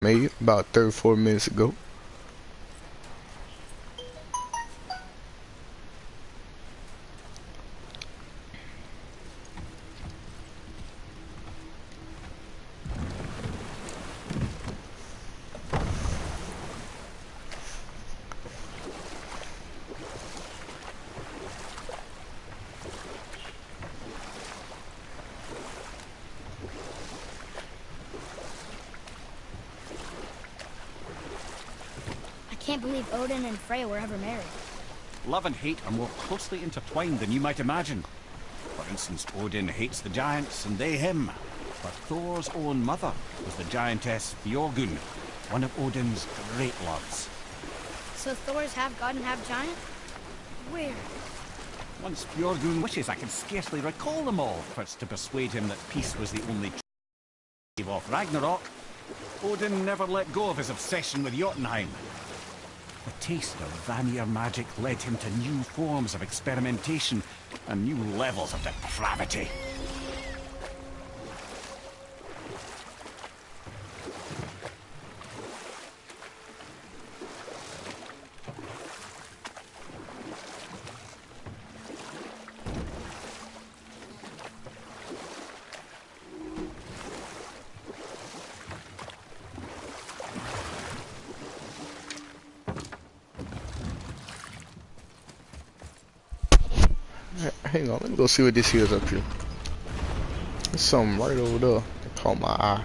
Made about 34 minutes ago. I can't believe Odin and Freya were ever married. Love and hate are more closely intertwined than you might imagine. For instance, Odin hates the giants and they him. But Thor's own mother was the giantess Björgun, one of Odin's great loves. So Thor's half god and half giant? Weird. Once Björgun wishes, I can scarcely recall them all, first to persuade him that peace was the only true off Ragnarok. Odin never let go of his obsession with Jotunheim. The taste of Vanir magic led him to new forms of experimentation and new levels of depravity. Hang on, let me go see what this here is up here. There's something right over there that caught my eye.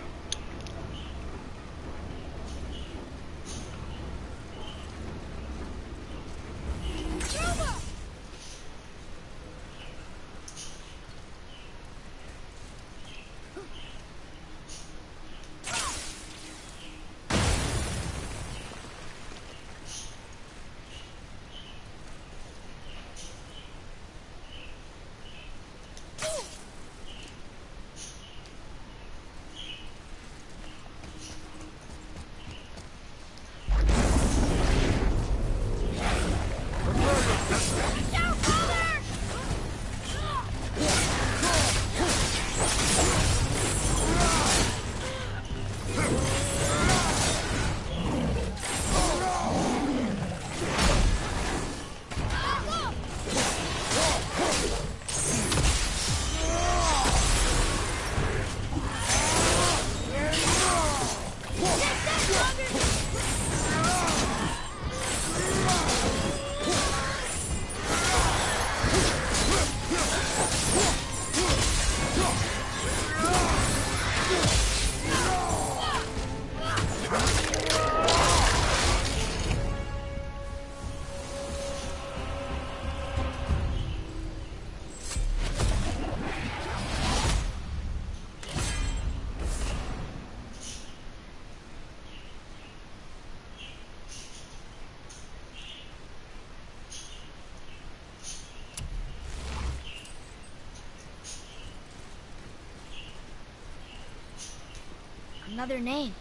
Another name.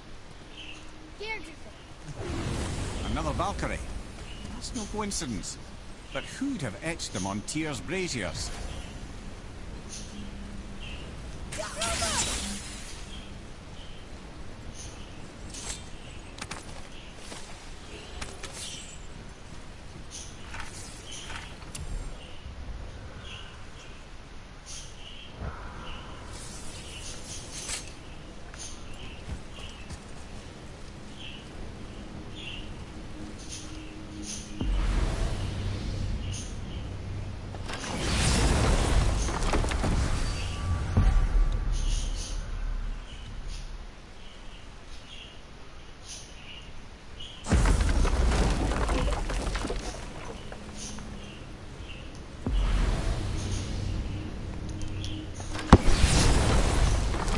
Another Valkyrie. That's no coincidence. But who'd have etched them on Tyr's braziers?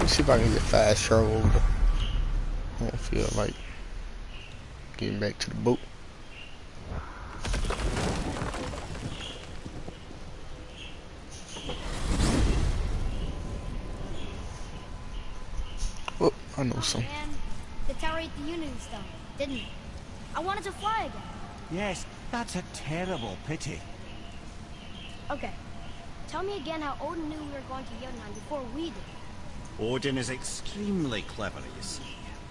See if I can get fast travel over. I don't feel like getting back to the boat. Oh, I know some. Man, the tower ate the Unity Stone, didn't it? I wanted to fly again. Yes, that's a terrible pity. Okay. Tell me again how Odin knew we were going to Jotunheim before we did. Odin is extremely clever, you see.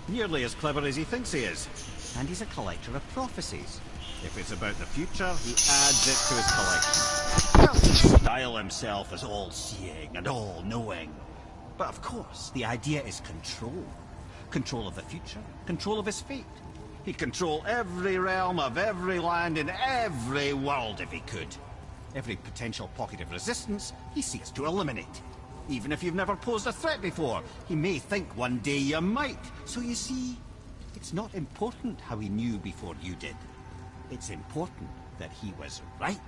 Nearly as clever as he thinks he is. And he's a collector of prophecies. If it's about the future, he adds it to his collection. Well, he'd style himself as all-seeing and all-knowing. But of course, the idea is control. Control of the future, control of his fate. He'd control every realm of every land in every world if he could. Every potential pocket of resistance, he seeks to eliminate. Even if you've never posed a threat before, he may think one day you might. So you see, it's not important how he knew before you did. It's important that he was right.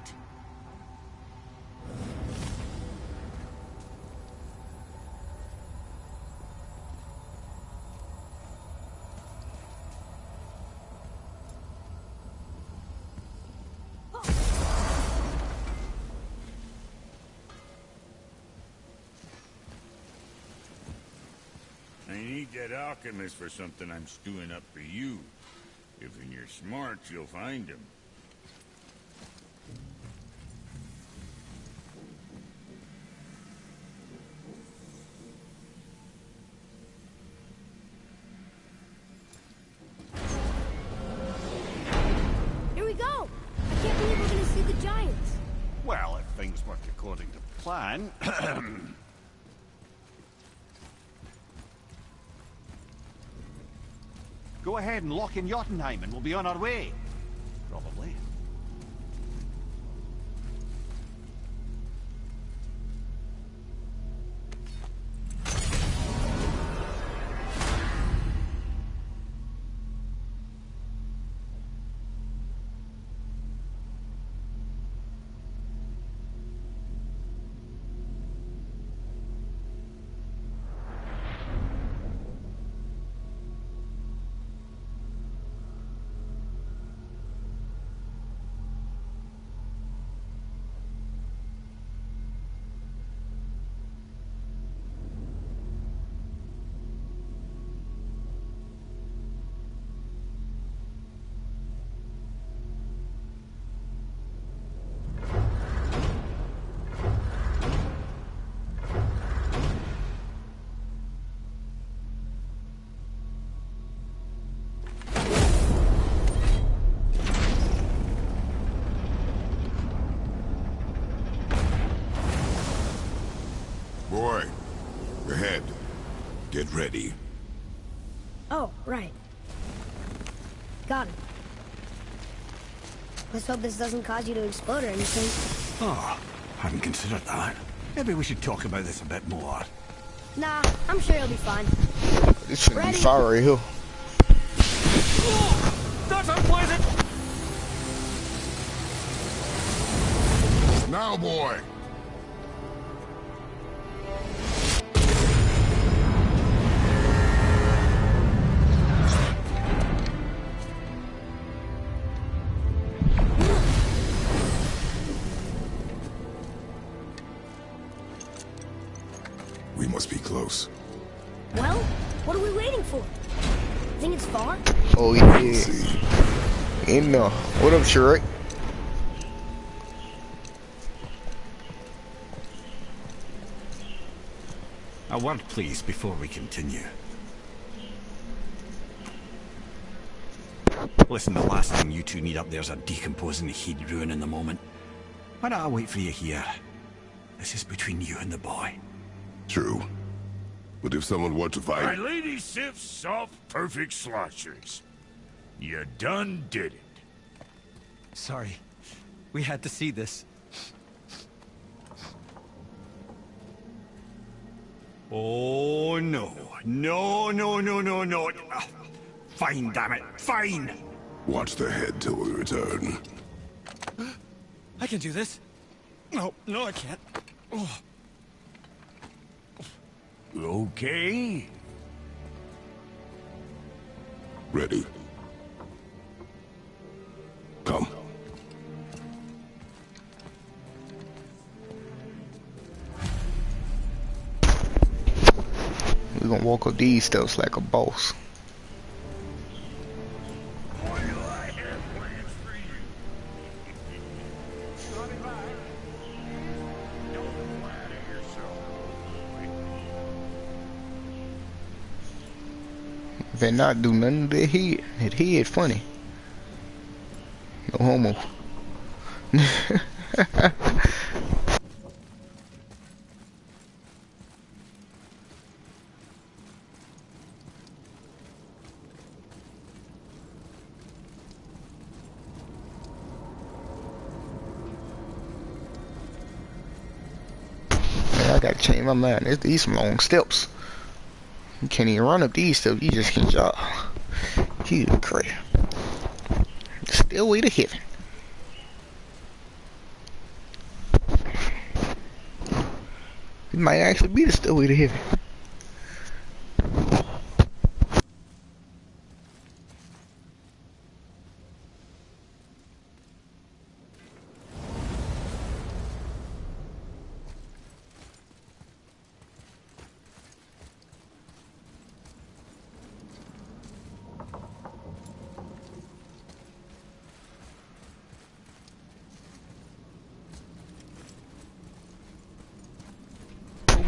I need that alchemist for something I'm stewing up for you. If in your smarts, you'll find him. Here we go! I can't believe we're gonna see the giants. Well, if things work according to plan... Go ahead and lock in Jotunheim and we'll be on our way. Probably. Boy, ahead. Get ready. Oh, right. Got it. Let's hope this doesn't cause you to explode or anything. Oh, hadn't considered that. Maybe we should talk about this a bit more. Nah, I'm sure you'll be fine. This shouldn't be Ready? fire right here. That's unpleasant! Now, boy. We must be close. Well, what are we waiting for? Think it's far? Oh yeah. Let's see. In what up, Shrek? A word, please, before we continue. Listen, the last thing you two need up there's a decomposing heat ruin in the moment. Why don't I wait for you here? This is between you and the boy. True. But if someone were to My fight... lady Sif's soft, perfect sloshers. You done did it. Sorry. We had to see this. Oh, no. No, no, no, no, no. Fine, damn it. Fine. Watch the head till we return. I can do this. No, no, I can't. Oh. Okay. Ready. Come. We gonna walk up these steps like a boss. Boy, do I have plans for you. I'll be back. Don't flatter yourself. If it not do nothing to that head funny. No homo. I gotta change my mind. These some long steps. You can't even run up these steps. You just can't jog. Jesus Christ. Stairway to heaven. It might actually be the stairway to heaven.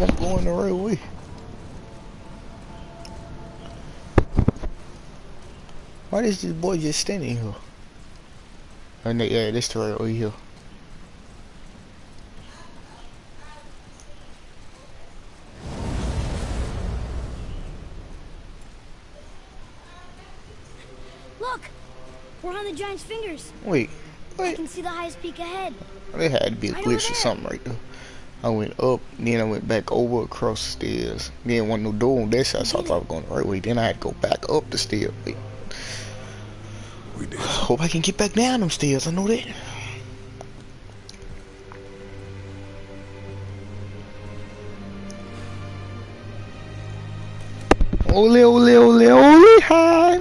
I'm going the right way. Why is this boy just standing here? Oh, no, yeah, this the right way here. Look! We're on the giant's fingers. Wait, I wait. can see the highest peak ahead. There had to be a Right over glitch or there. something right there. I went up, then I went back over across the stairs. Then wasn't no door on that side, so I thought I was going the right way. Then I had to go back up the stairs. Wait. We did. Hope I can get back down them stairs, I know that. Ole, ole, ole, ole, hi.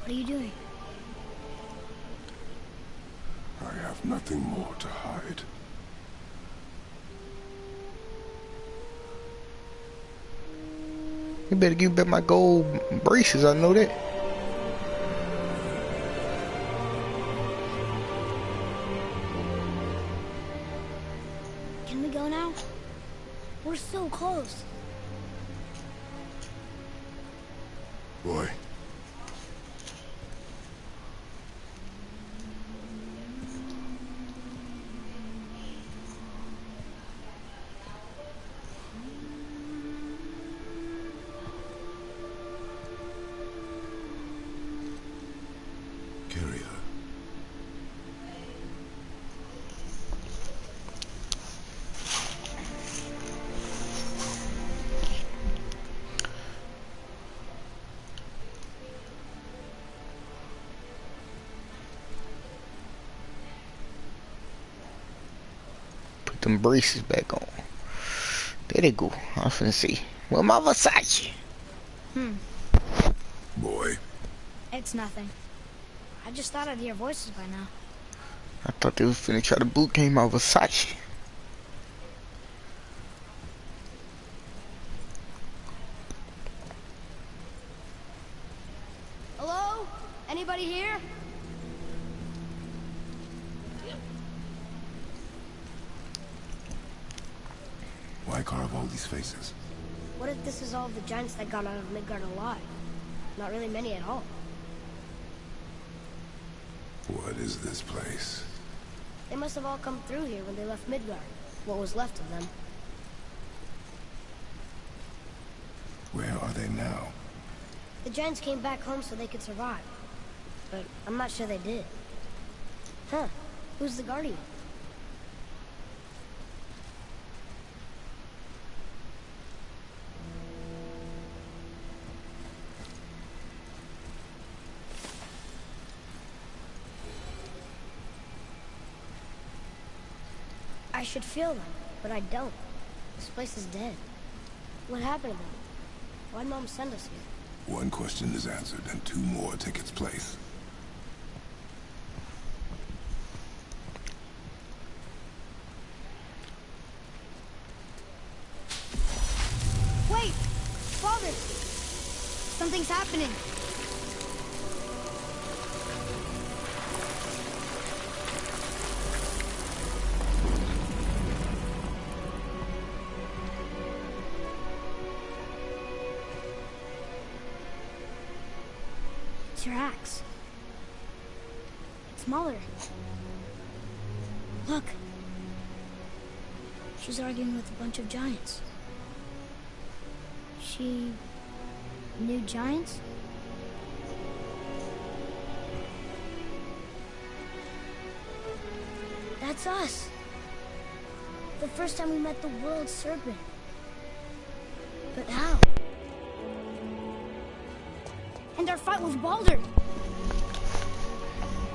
What are you doing? I have nothing more to hide. You better give me back my gold braces, I know that. Can we go now? We're so close. Boy. Carry her. Put them braces back on. There they go. I'm finna see. Well, my Versace. Boy. It's nothing. I just thought I'd hear voices by now. I thought they was finna try to boot game my Versace. Hello? Anybody here? Why carve all these faces? What if this is all the giants that got out of Midgard alive? Not really many at all. What is this place? They must have all come through here when they left Midgard. What was left of them. Where are they now? The giants came back home so they could survive. But I'm not sure they did. Huh. Who's the guardian? I should feel them, but I don't. This place is dead. What happened to them? Why'd Mom send us here? One question is answered and two more take its place. Wait! Father! Something's happening. It's your axe. It's Mother. Look. She's arguing with a bunch of giants. She knew giants? That's us. The first time we met the world serpent. But how? And our fight with Baldur.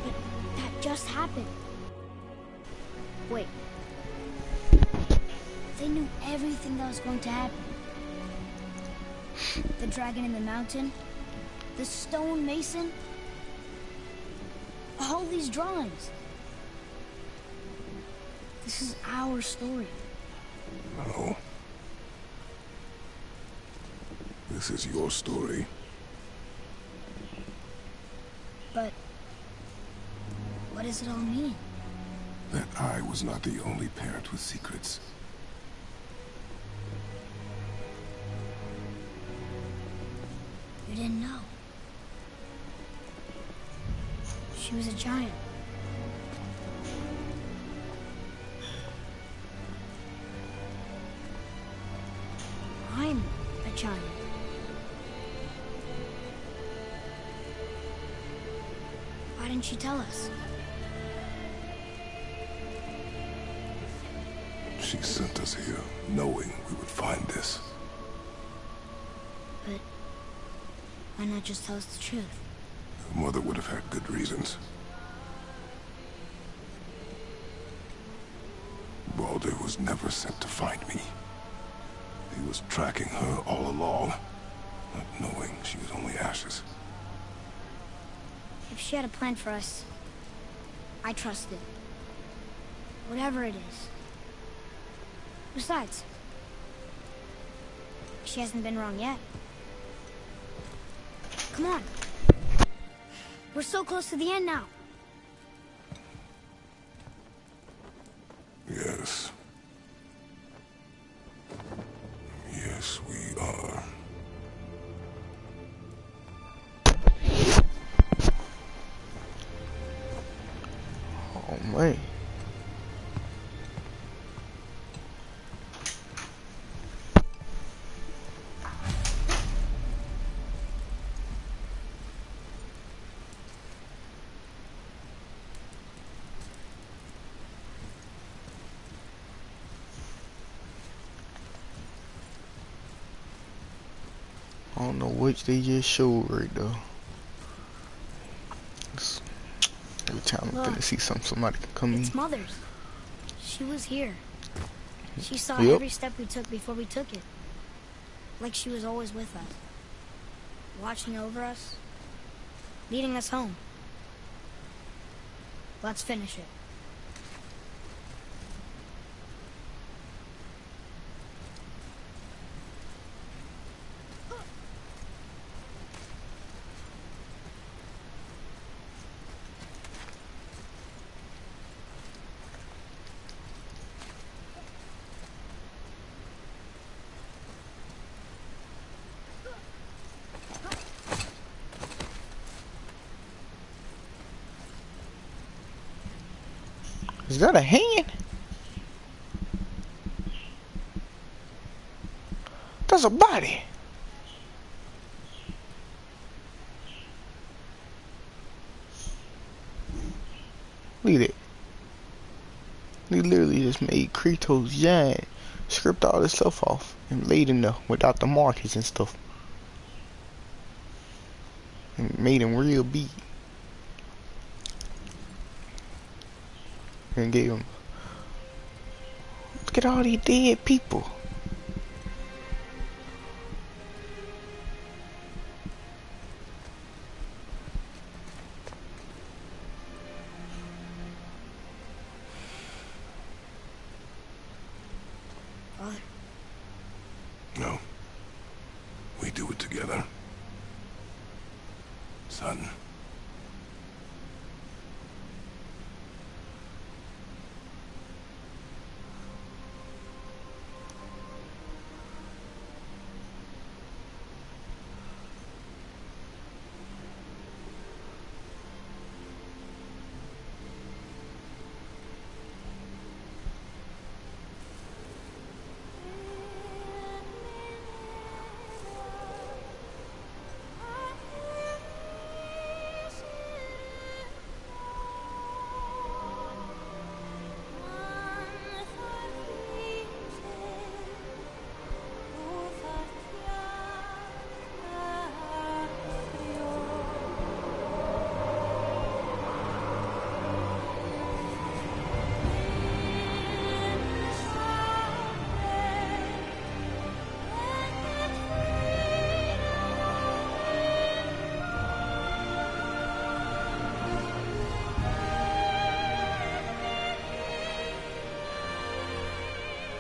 But that just happened. Wait. They knew everything that was going to happen. The dragon in the mountain, the stone mason, all these drawings. This is our story. No. This is your story. But what does it all mean? That I was not the only parent with secrets. You didn't know. She was a giant. I'm a giant. Why didn't you tell us? She sent us here, knowing we would find this. But why not just tell us the truth? Your mother would have had good reasons. Baldur was never sent to find me. He was tracking her all along, not knowing she was only ashes. If she had a plan for us, I trust it. Whatever it is. Besides, she hasn't been wrong yet. Come on. We're so close to the end now. Yes. Yes, we are. Oh man. I don't know which they just showed right there. Every time I'm gonna see somebody can come in. It's Mother's. She was here. She saw Yep. every step we took before we took it. Like she was always with us. Watching over us. Leading us home. Let's finish it. Is that a hand? That's a body. Look at it. They literally just made Kratos giant, stripped all this stuff off, and laid him there without the markings and stuff. And made him real big. And gave him. Look at all these dead people. Father, No. We do it together. Son.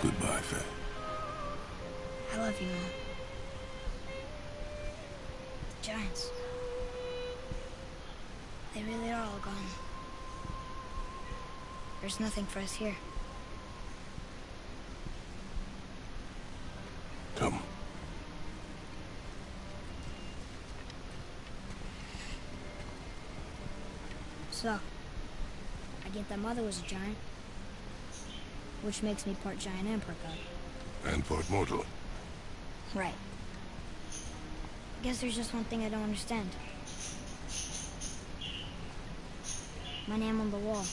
Goodbye, Faye. I love you, Mom. The Giants. They really are all gone. There's nothing for us here. Come. So, I get that Mother was a giant, which makes me part giant and part god. And part mortal. Right. I guess there's just one thing I don't understand. My name on the wall.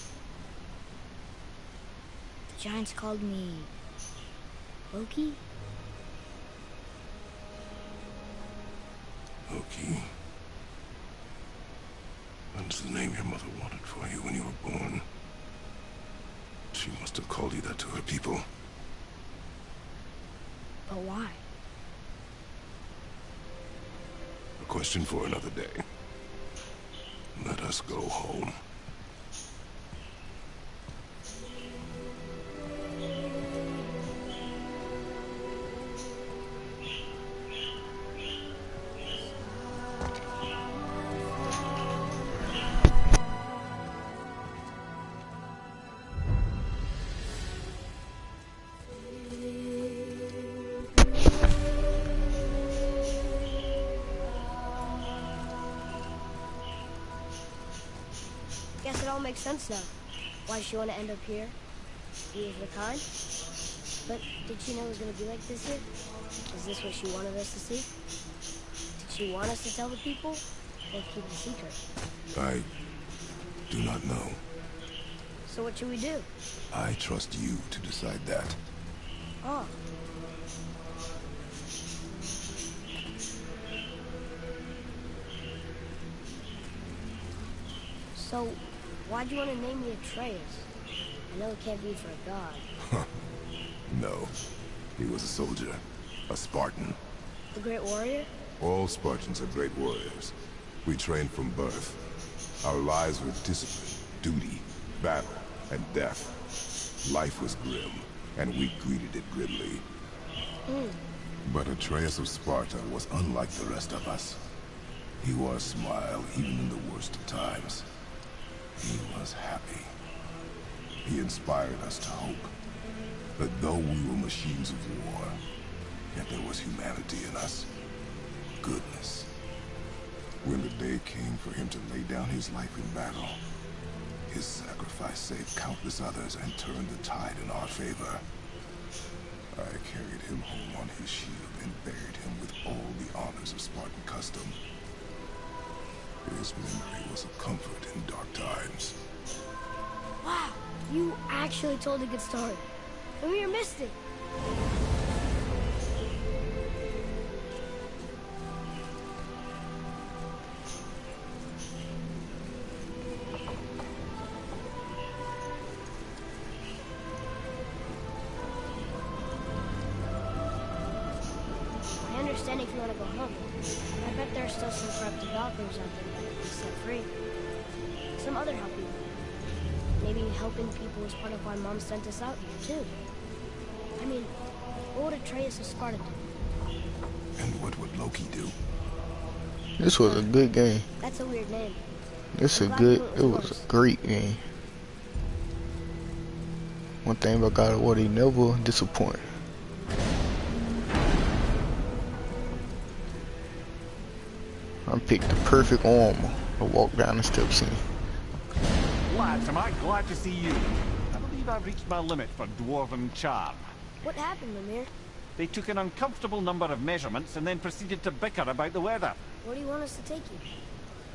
The Giants called me... Loki? Loki. That's the name your mother wanted for you when you were born. She must have called you that to her people. But why? A question for another day. Let us go home. Guess it all makes sense now. Why she want to end up here? Be of the kind? But did she know it was going to be like this here? Is this what she wanted us to see? Did she want us to tell the people? Or keep the secret? I do not know. So what should we do? I trust you to decide that. Oh. So, why'd you want to name me Atreus? I know it can't be for a god. No. He was a soldier. A Spartan. The Great Warrior? All Spartans are great warriors. We trained from birth. Our lives were discipline, duty, battle, and death. Life was grim, and we greeted it grimly. But Atreus of Sparta was unlike the rest of us. He wore a smile even in the worst of times. He was happy. He inspired us to hope that though we were machines of war, yet there was humanity in us. Goodness. When the day came for him to lay down his life in battle, his sacrifice saved countless others and turned the tide in our favor. I carried him home on his shield and buried him with all the honors of Spartan custom. His memory was a comfort in dark times. Wow, you actually told a good story. And we missed it. I understand if you want to go home. But I bet there are still some corrupted Valkyries out there that can be set free. Some other help people. Maybe helping people is part of why Mom sent us out here, too. I mean, what would Atreus of Sparta do? And what would Loki do? This was a good game. That's a weird name. It was a great game. One thing about God of War, he never disappoint. I picked the perfect armor to walk down the steps in. Lads, am I glad to see you. I believe I've reached my limit for dwarven charm. What happened, Mimir? They took an uncomfortable number of measurements and then proceeded to bicker about the weather. Where do you want us to take you?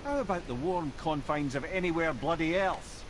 How about the warm confines of anywhere bloody else?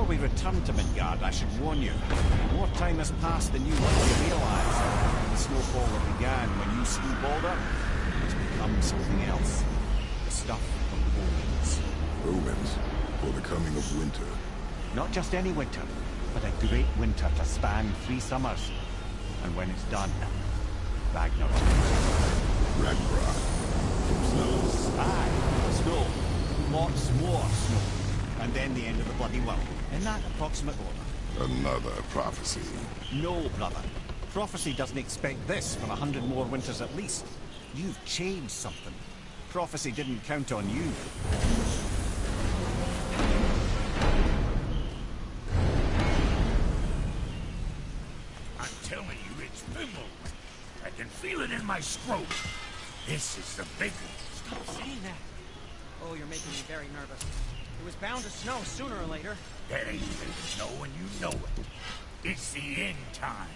Before we return to Midgard, I should warn you. More time has passed than you likely realise. The snowfall that began when you slew Baldur has become something else. The stuff of omens. Omens for the coming of winter. Not just any winter, but a great winter to span 3 summers. And when it's done, Ragnarok. Ragnarok. From snow. Aye, snow. Lots more snow. And then the end of the bloody world. In that approximate order. Another prophecy. No, brother. Prophecy doesn't expect this for 100 more winters at least. You've changed something. Prophecy didn't count on you. I'm telling you, it's Fimbulwinter. I can feel it in my scrotum. This is the big one. Stop saying that. Oh, you're making me very nervous. It was bound to snow sooner or later. That ain't fake snow, and you know it. It's the end times.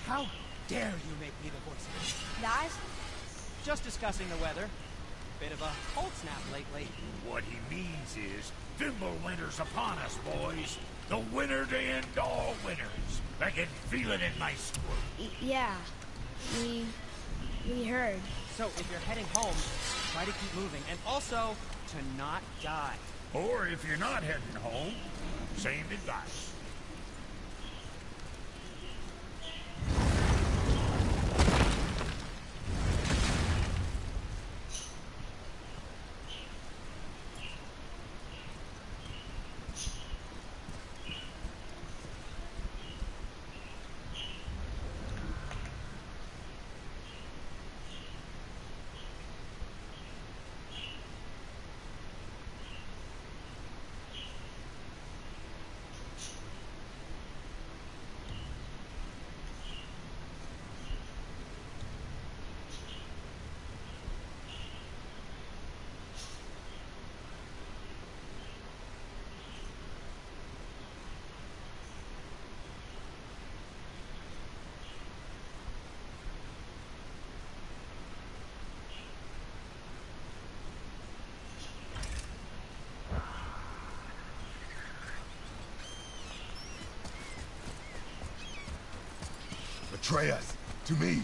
How dare you make me the voice of it? Guys, Just discussing the weather. Bit of a cold snap lately. What he means is, Fimbulwinter's upon us, boys. The winter to end all winters. I can feel it in my scrotum. yeah. We heard. So if you're heading home, try to keep moving. And also, to not die. Or if you're not heading home, same advice. Atreus, to me.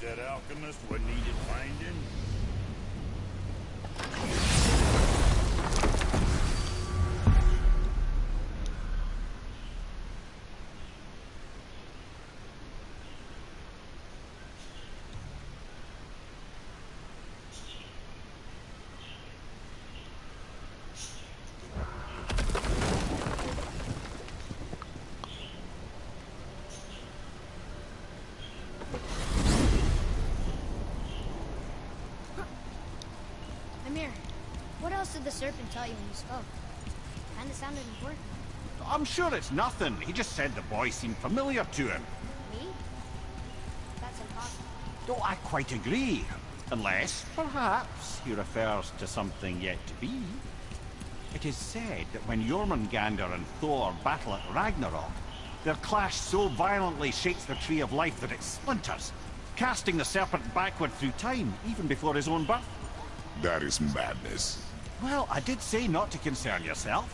That alchemist what needed finding? What else did the serpent tell you when you spoke? Kinda sounded important. I'm sure it's nothing. He just said the boy seemed familiar to him. Me? That's impossible. Oh, I quite agree. Unless, perhaps, he refers to something yet to be. It is said that when Jormungandr and Thor battle at Ragnarok, their clash so violently shakes the Tree of Life that it splinters, casting the serpent backward through time, even before his own birth. That is madness. Well, I did say not to concern yourself.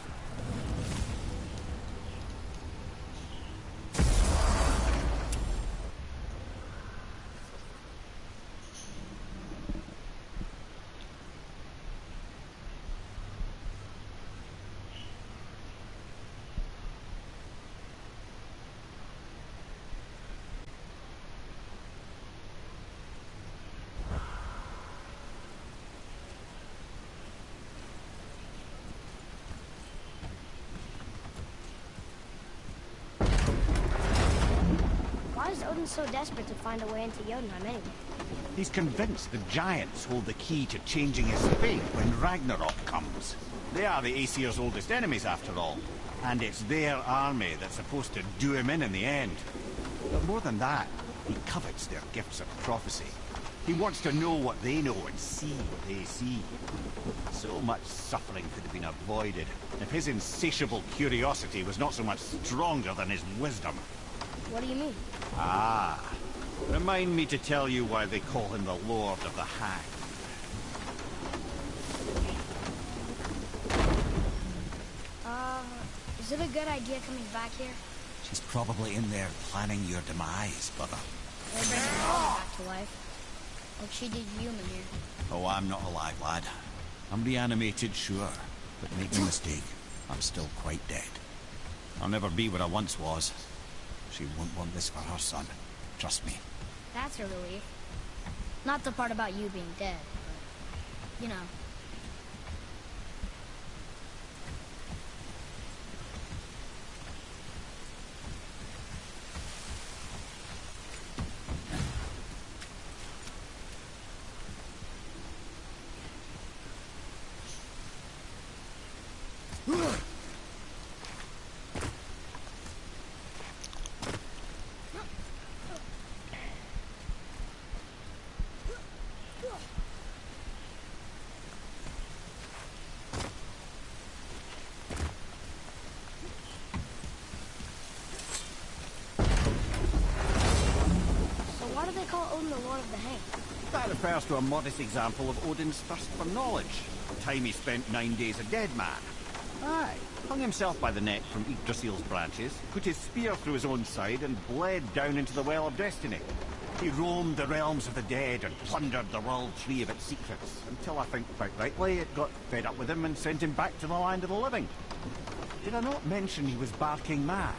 Why is Odin so desperate to find a way into Jotunheim anyway? He's convinced the giants hold the key to changing his fate when Ragnarok comes. They are the Aesir's oldest enemies, after all. And it's their army that's supposed to do him in the end. But more than that, he covets their gifts of prophecy. He wants to know what they know and see what they see. So much suffering could have been avoided if his insatiable curiosity was not so much stronger than his wisdom. What do you mean? Ah, remind me to tell you why they call him the Lord of the Hang. Is it a good idea coming back here? She's probably in there planning your demise, brother. Or bringing Molly back to life? Like she did you, Mimir. Oh, I'm not alive, lad. I'm reanimated, sure. But make no mistake, I'm still quite dead. I'll never be what I once was. She won't want this for her son. Trust me. That's a relief. Not the part about you being dead, but, you know. Why do they call Odin the Lord of the Hang? That refers to a modest example of Odin's thirst for knowledge. The time he spent 9 days a dead man. Aye, hung himself by the neck from Yggdrasil's branches, put his spear through his own side, and bled down into the Well of Destiny. He roamed the realms of the dead and plundered the world tree of its secrets, until I think quite rightly it got fed up with him and sent him back to the land of the living. Did I not mention he was barking mad?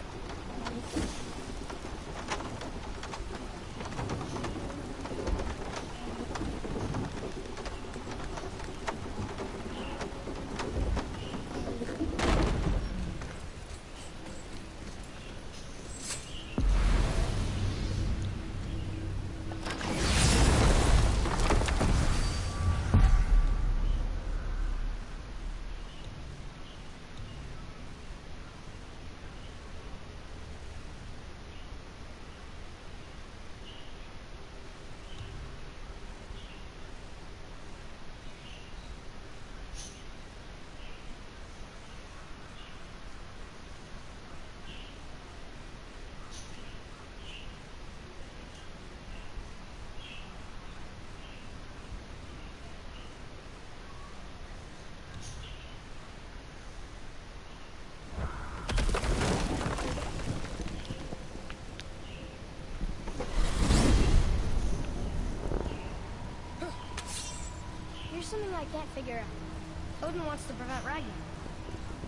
Here's something I can't figure out. Odin wants to prevent Ragnarok,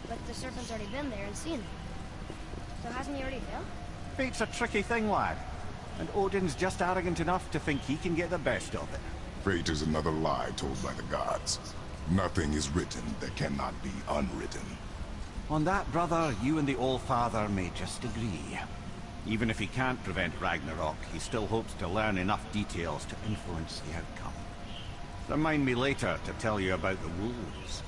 but the serpent's already been there and seen it. So hasn't he already failed? Fate's a tricky thing, lad. And Odin's just arrogant enough to think he can get the best of it. Fate is another lie told by the gods. Nothing is written that cannot be unwritten. On that, brother, you and the All-Father may just agree. Even if he can't prevent Ragnarok, he still hopes to learn enough details to influence the outcome. Remind me later to tell you about the wolves.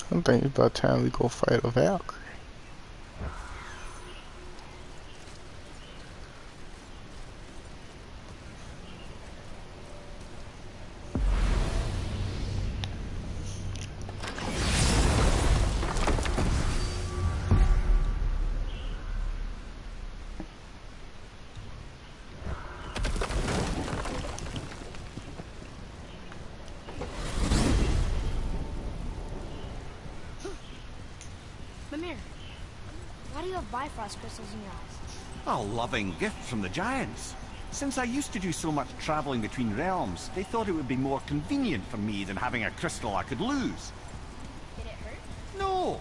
I'm thinking about time we go fight a Valkyrie. do you have Bifrost crystals in your eyes? A loving gift from the Giants. Since I used to do so much traveling between realms, they thought it would be more convenient for me than having a crystal I could lose. Did it hurt? No,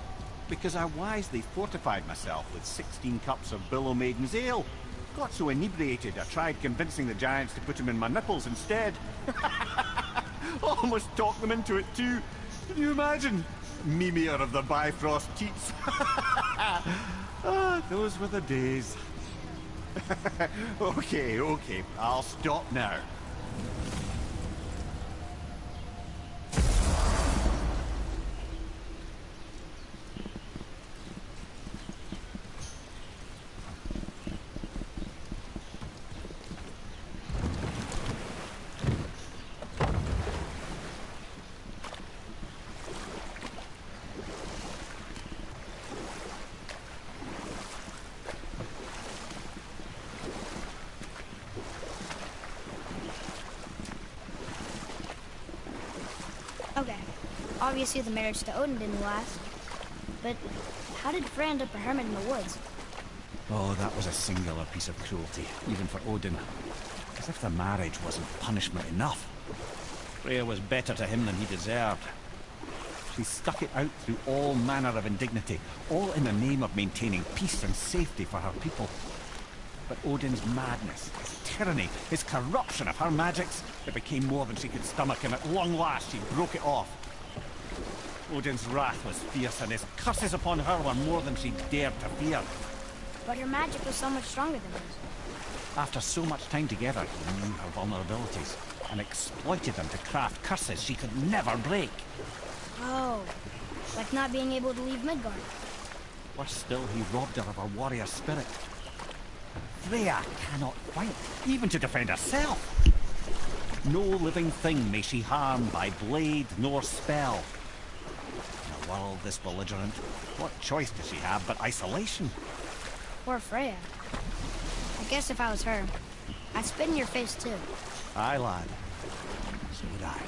because I wisely fortified myself with 16 cups of Billow Maiden's ale. Got so inebriated, I tried convincing the Giants to put them in my nipples instead. Almost talked them into it too. Can you imagine? Mimir of the Bifrost teats. Ah, those were the days. Okay, I'll stop now. Okay. Obviously the marriage to Odin didn't last. But how did Freya end up a hermit in the woods? Oh, that was a singular piece of cruelty, even for Odin. As if the marriage wasn't punishment enough. Freya was better to him than he deserved. She stuck it out through all manner of indignity, all in the name of maintaining peace and safety for her people. But Odin's madness, his tyranny, his corruption of her magics, it became more than she could stomach, and at long last she broke it off. Odin's wrath was fierce, and his curses upon her were more than she dared to fear. But her magic was so much stronger than his. After so much time together, he knew her vulnerabilities, and exploited them to craft curses she could never break. Oh, like not being able to leave Midgard. Worse still, he robbed her of her warrior spirit. Freya cannot fight, even to defend herself. No living thing may she harm by blade nor spell. In a world this belligerent, what choice does she have but isolation? Poor Freya. I guess if I was her, I'd spit in your face too. Aye, lad. So would I.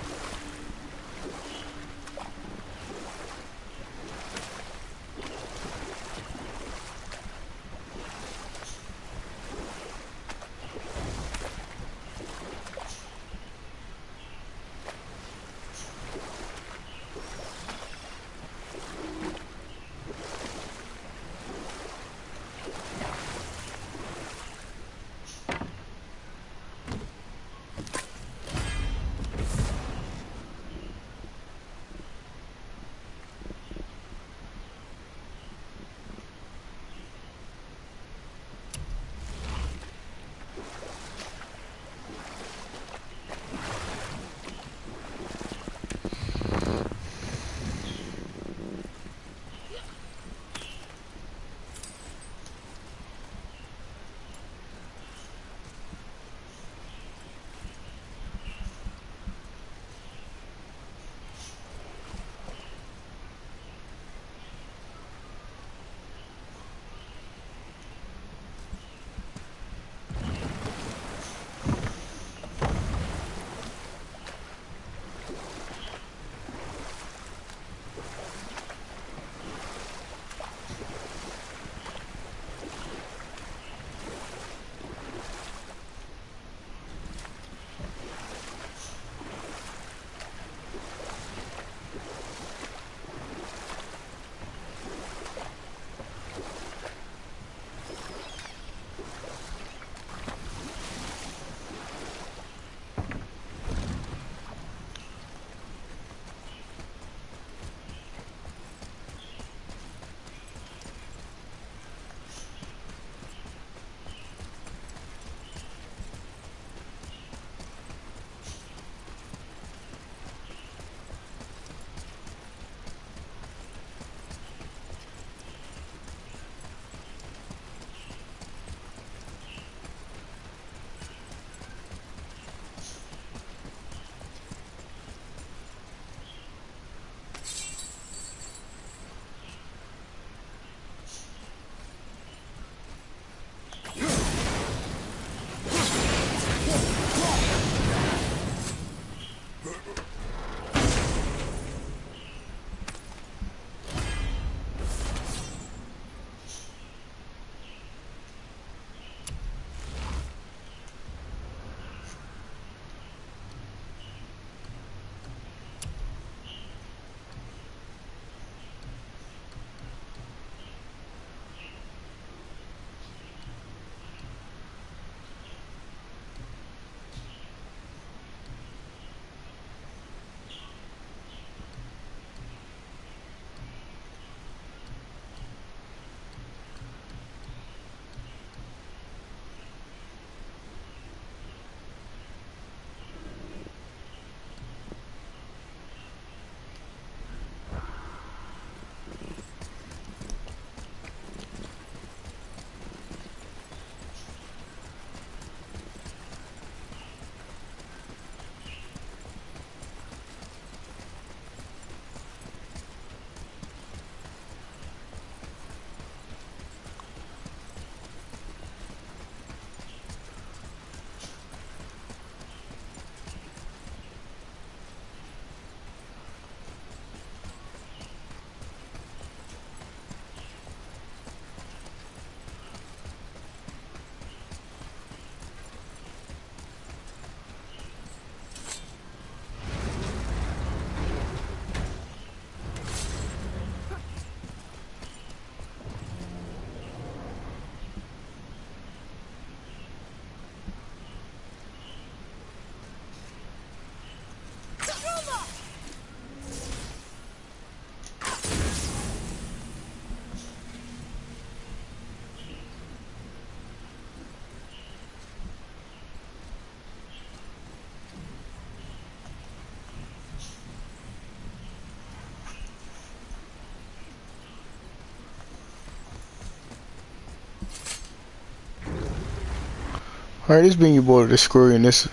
Alright, this been your boy the Screw, and this.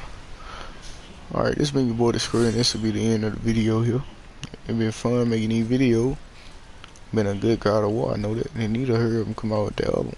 Alright, this been your boy the Screw, and this will be the end of the video here. It been fun making these videos. Been a good God of War, I know that. They need to hurry up and come out with the album.